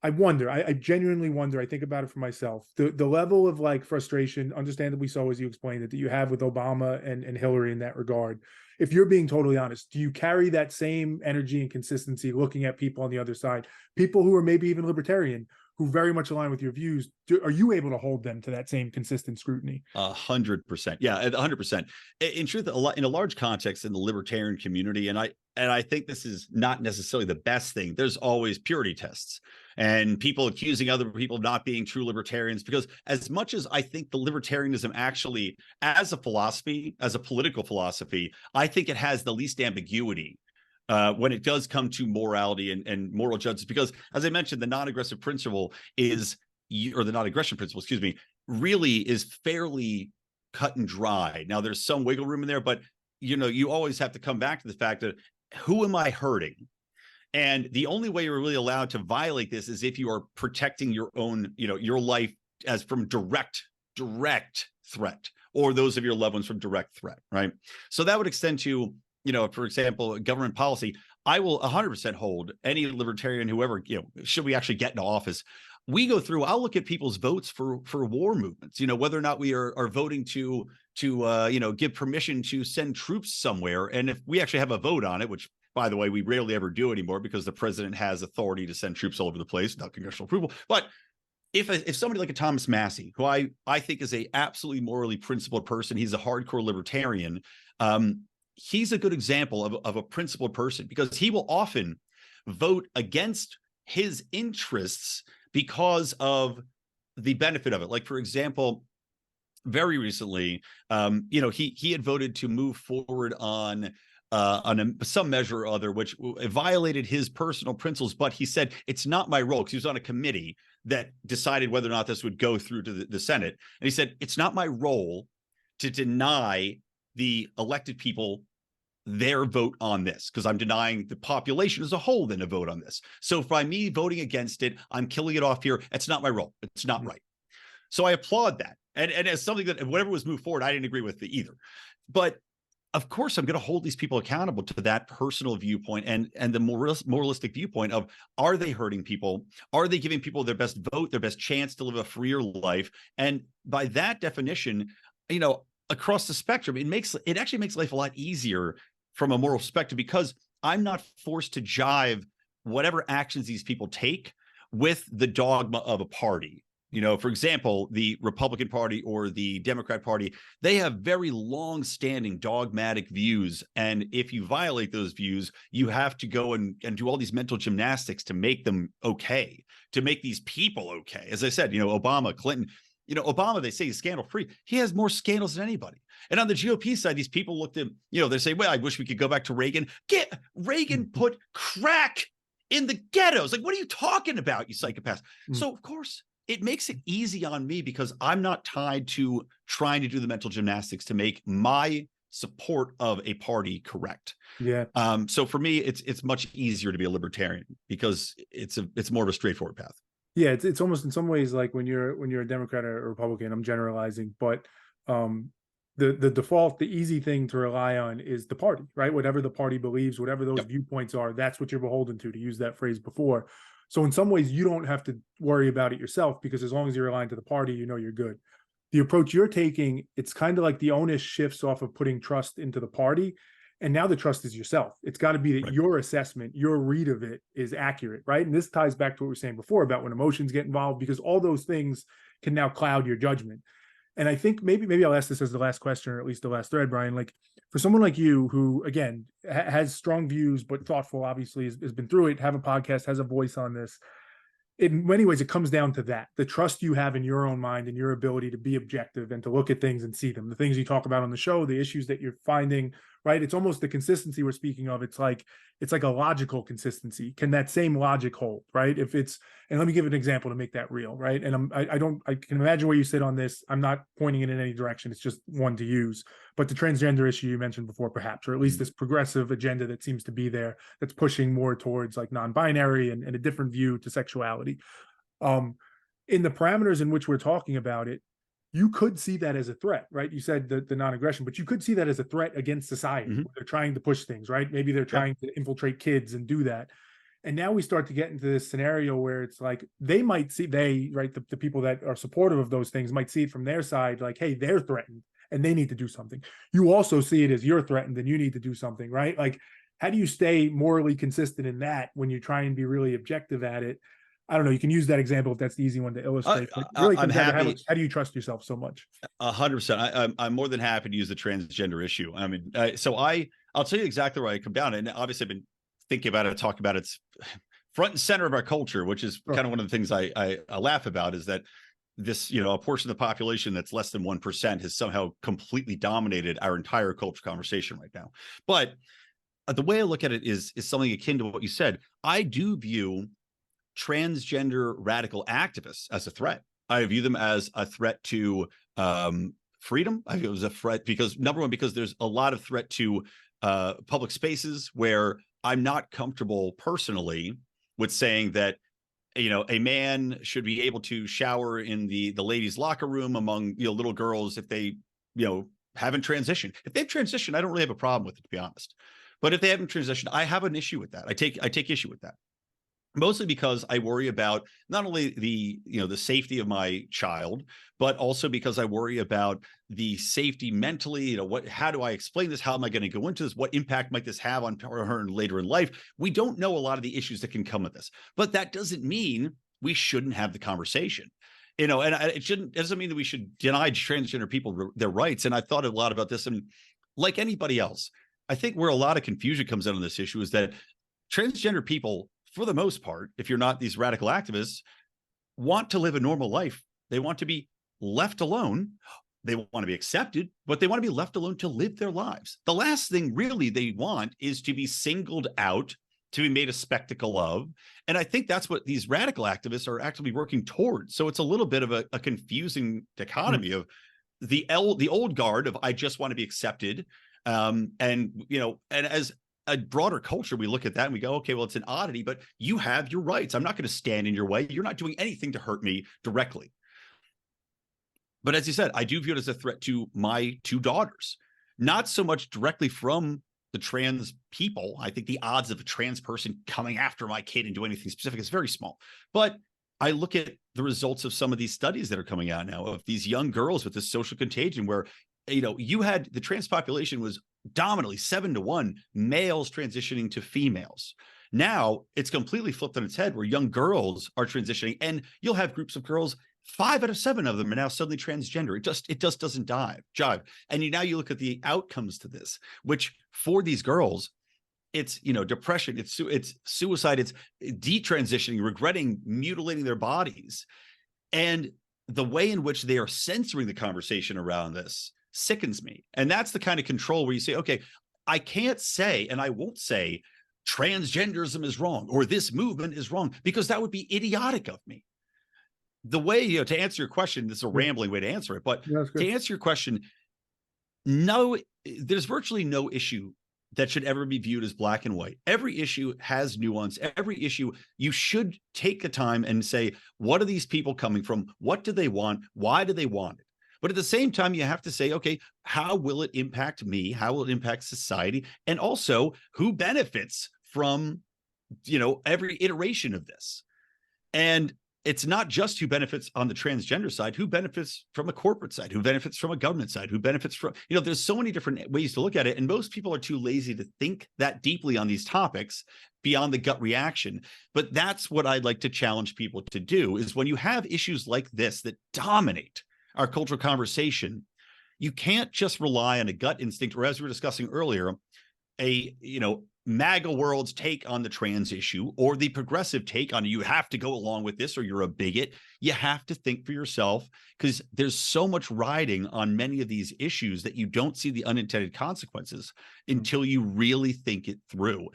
I genuinely wonder, I think about it for myself, the level of like frustration, understandably so, as you explained it, that you have with Obama and Hillary in that regard. If you're being totally honest, do you carry that same energy and consistency looking at people on the other side, people who are maybe even libertarian, who very much align with your views? Are you able to hold them to that same consistent scrutiny? 100%. Yeah, 100%. In truth, in a large context in the libertarian community, and I think this is not necessarily the best thing. There's always purity tests and people accusing other people of not being true libertarians, because as much as I think the libertarianism actually, as a philosophy, as a political philosophy, I think it has the least ambiguity when it does come to morality and moral justice, because as I mentioned, the non-aggressive principle is, or the non-aggression principle, excuse me, really is fairly cut and dry. Now there's some wiggle room in there, but you always have to come back to the fact that who am I hurting? And the only way you're really allowed to violate this is if you are protecting your own, your life as from direct threat, or those of your loved ones from direct threat, right? So that would extend to, for example, government policy. I will 100% hold any libertarian, whoever, should we actually get into office, we go through, I'll look at people's votes for war movements, whether or not we are voting to give permission to send troops somewhere. And if we actually have a vote on it, which, by the way, we rarely ever do anymore because the president has authority to send troops all over the place without congressional approval. But if somebody like a Thomas Massey, who I think is a absolutely morally principled person, he's a hardcore libertarian. He's a good example of a principled person, because he will often vote against his interests because of the benefit of it. Like, for example, very recently, he had voted to move forward on some measure or other, which violated his personal principles. But he said, it's not my role, because he was on a committee that decided whether or not this would go through to the Senate. And he said, it's not my role to deny the elected people their vote on this, because I'm denying the population as a whole then a vote on this. So by me voting against it, I'm killing it off here. It's not my role. It's not right. So I applaud that. And as something that whatever was moved forward, I didn't agree with either. But of course, I'm going to hold these people accountable to that personal viewpoint and the moralistic viewpoint of, are they hurting people? Are they giving people their best vote, their best chance to live a freer life? And by that definition, across the spectrum, it actually makes life a lot easier from a moral perspective, because I'm not forced to jive whatever actions these people take with the dogma of a party. For example, the Republican Party or the Democrat Party, they have very long-standing dogmatic views. And if you violate those views, you have to go and do all these mental gymnastics to make them okay, to make these people okay. As I said, Obama, Clinton, Obama, they say he's scandal-free. He has more scandals than anybody. And on the GOP side, these people looked at, they say, well, I wish we could go back to Reagan. Reagan put crack in the ghettos. Like, what are you talking about, you psychopaths? So, of course, it makes it easy on me, because I'm not tied to trying to do the mental gymnastics to make my support of a party correct. Yeah. So for me, it's much easier to be a libertarian, because it's more of a straightforward path. Yeah, it's almost in some ways like when you're a Democrat or a Republican, I'm generalizing, but the default, the easy thing to rely on is the party, right? Whatever the party believes, whatever those viewpoints are, that's what you're beholden to use that phrase before. So in some ways, you don't have to worry about it yourself, because as long as you're aligned to the party, you're good. The approach you're taking, it's kind of like the onus shifts off of putting trust into the party. And now the trust is yourself. It's got to be that your assessment, your read of it is accurate, right? And this ties back to what we were saying before about when emotions get involved, because all those things can now cloud your judgment. And I think maybe I'll ask this as the last question, or at least the last thread, Brian. Like, for someone like you, who, again, has strong views, but thoughtful, obviously, has been through it, have a podcast, has a voice on this. In many ways, it comes down to that, the trust you have in your own mind and your ability to be objective and to look at things and see them, the things you talk about on the show, the issues that you're finding, right? It's almost the consistency we're speaking of. It's like a logical consistency. Can that same logic hold, right? And let me give an example to make that real, right? And I can imagine where you sit on this. I'm not pointing it in any direction. It's just one to use. But the transgender issue you mentioned before, perhaps, or at least this progressive agenda that seems to be there, that's pushing more towards like non-binary and a different view to sexuality. In the parameters in which we're talking about it, you could see that as a threat, right? You said the non-aggression, but you could see that as a threat against society. They're trying to push things, right? Maybe they're trying to infiltrate kids and do that. And now we start to get into this scenario where it's like they might see right, the people that are supportive of those things might see it from their side, like, hey, they're threatened and they need to do something. You also see it as you're threatened and you need to do something, right? Like, how do you stay morally consistent in that when you try and be really objective at it? I don't know. You can use that example if that's the easy one to illustrate. But it really I'm comes down to happy. how do you trust yourself so much? 100%. I'm more than happy to use the transgender issue. I mean, I'll tell you exactly where I come down. And obviously, I've been thinking about it, talking about it's front and center of our culture, which is kind of one of the things I laugh about is that this, a portion of the population that's less than 1% has somehow completely dominated our entire culture conversation right now. But the way I look at it is something akin to what you said. I do view transgender radical activists as a threat. I view them as a threat to freedom. I view it as a threat because, number one, because there's a lot of threat to public spaces where I'm not comfortable personally with saying that, a man should be able to shower in the ladies' locker room among, little girls if they, haven't transitioned. If they've transitioned, I don't really have a problem with it, to be honest. But if they haven't transitioned, I have an issue with that. I take issue with that. Mostly because I worry about not only the safety of my child, but also because I worry about the safety mentally. How do I explain this? How am I going to go into this? What impact might this have on her later in life? We don't know a lot of the issues that can come with this, but that doesn't mean we shouldn't have the conversation. And it doesn't mean that we should deny transgender people their rights. And I've thought a lot about this, and like anybody else, I think where a lot of confusion comes in on this issue is that transgender people, for the most part, if you're not these radical activists, want to live a normal life. They want to be left alone. They want to be accepted, but they want to be left alone to live their lives. The last thing really they want is to be singled out, to be made a spectacle of. And I think that's what these radical activists are actively working towards. So it's a little bit of a confusing dichotomy of the old guard of I just want to be accepted. And as a broader culture, we look at that and we go, okay, well, it's an oddity, but you have your rights. I'm not going to stand in your way. You're not doing anything to hurt me directly. But as you said, I do view it as a threat to my two daughters, not so much directly from the trans people. I think the odds of a trans person coming after my kid and doing anything specific is very small. But I look at the results of some of these studies that are coming out now of these young girls with this social contagion where, you had the trans population was dominantly 7-1 males transitioning to females. Now it's completely flipped on its head where young girls are transitioning, and you'll have groups of girls, 5 out of 7 of them are now suddenly transgender. It just doesn't jive. And now you look at the outcomes to this, which for these girls, it's depression, it's suicide, it's detransitioning, regretting mutilating their bodies, and the way in which they are censoring the conversation around this sickens me. And that's the kind of control where you say, okay, I can't say, and I won't say transgenderism is wrong or this movement is wrong, because that would be idiotic of me. The way, to answer your question, this is a rambling way to answer it, but to answer your question, no, there's virtually no issue that should ever be viewed as black and white. Every issue has nuance. Every issue, you should take the time and say, what are these people coming from? What do they want? Why do they want it? But at the same time, you have to say, okay, how will it impact me? How will it impact society? And also, who benefits from, every iteration of this? And it's not just who benefits on the transgender side, who benefits from a corporate side, who benefits from a government side, who benefits from, there's so many different ways to look at it. And most people are too lazy to think that deeply on these topics beyond the gut reaction. But that's what I'd like to challenge people to do, is when you have issues like this that dominate our cultural conversation, you can't just rely on a gut instinct, or as we were discussing earlier, MAGA world's take on the trans issue, or the progressive take on you have to go along with this or you're a bigot. You have to think for yourself, because there's so much riding on many of these issues that you don't see the unintended consequences until you really think it through.